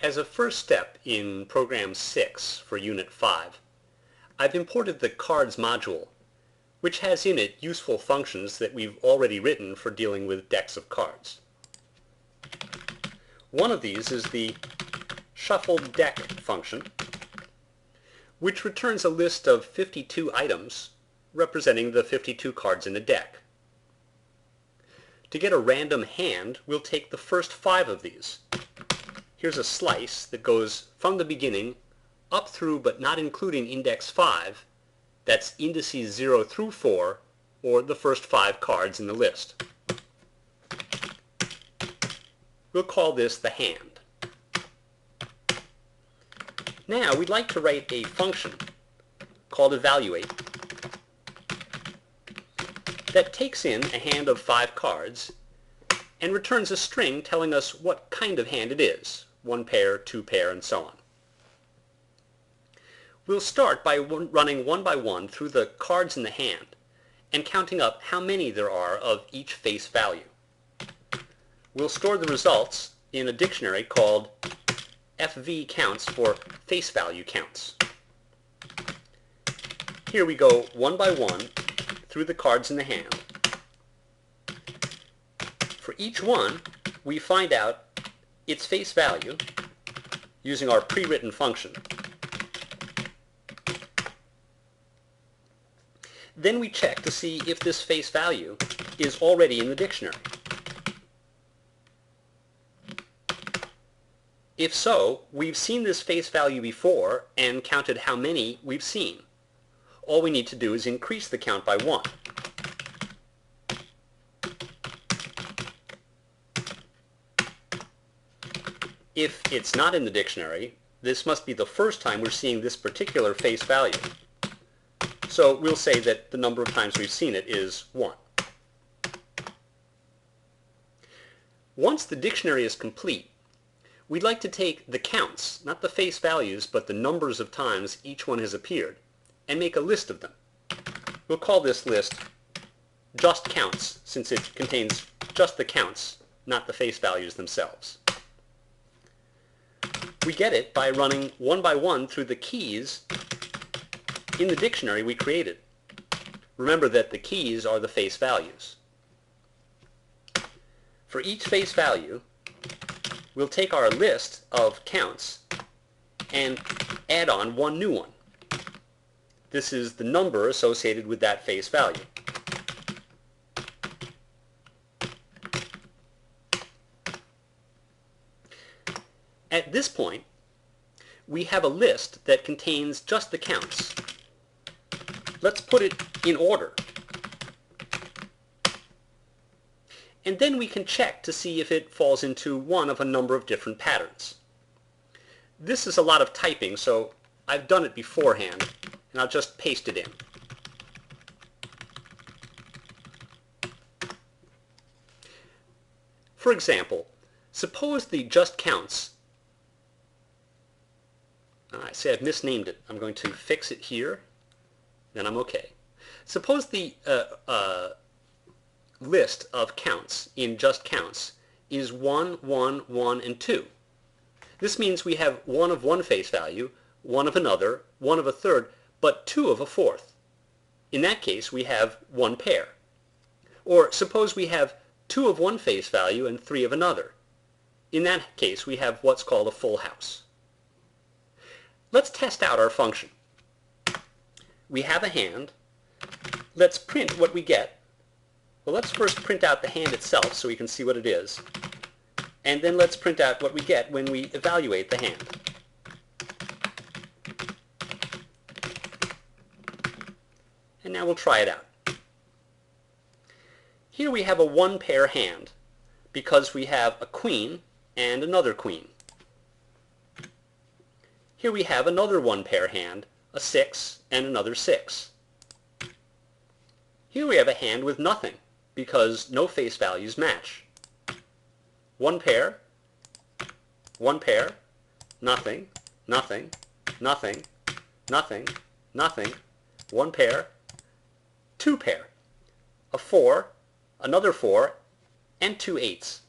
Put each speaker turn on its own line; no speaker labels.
As a first step in Program 6 for Unit 5, I've imported the Cards module, which has in it useful functions that we've already written for dealing with decks of cards. One of these is the Shuffled Deck function, which returns a list of 52 items representing the 52 cards in a deck. To get a random hand, we'll take the first 5 of these. Here's a slice that goes from the beginning up through but not including index 5. That's indices 0 through 4, or the first 5 cards in the list. We'll call this the hand. Now we'd like to write a function called evaluate that takes in a hand of 5 cards and returns a string telling us what kind of hand it is, 1 pair, 2 pair, and so on. We'll start by running one by one through the cards in the hand and counting up how many there are of each face value. We'll store the results in a dictionary called FV counts for face value counts. Here we go one by one through the cards in the hand. For each one, we find out its face value using our pre-written function. Then we check to see if this face value is already in the dictionary. If so, we've seen this face value before and counted how many we've seen. All we need to do is increase the count by 1. If it's not in the dictionary, this must be the first time we're seeing this particular face value. So we'll say that the number of times we've seen it is 1. Once the dictionary is complete, we'd like to take the counts, not the face values, but the numbers of times each one has appeared, and make a list of them. We'll call this list just counts, since it contains just the counts, not the face values themselves. We get it by running one by one through the keys in the dictionary we created. Remember that the keys are the face values. For each face value, we'll take our list of counts and add on one new one. This is the number associated with that face value. At this point, we have a list that contains just the counts. Let's put it in order. And then we can check to see if it falls into one of a number of different patterns. This is a lot of typing, so I've done it beforehand, and I'll just paste it in. For example, suppose the just counts, I say I've misnamed it. I'm going to fix it here, then I'm okay. Suppose the list of counts in just counts is 1, 1, 1, and 2. This means we have 1 of one face value, 1 of another, 1 of a third, but 2 of a fourth. In that case, we have 1 pair. Or suppose we have 2 of one face value and 3 of another. In that case, we have what's called a full house. Let's test out our function. We have a hand. Let's print what we get. Well, let's first print out the hand itself so we can see what it is. And then let's print out what we get when we evaluate the hand. And now we'll try it out. Here we have a 1 pair hand because we have a queen and another queen. Here we have another 1 pair hand, a 6 and another 6. Here we have a hand with nothing because no face values match. 1 pair, 1 pair, nothing, nothing, nothing, nothing, nothing, 1 pair, 2 pair, a 4, another 4, and 2 8s.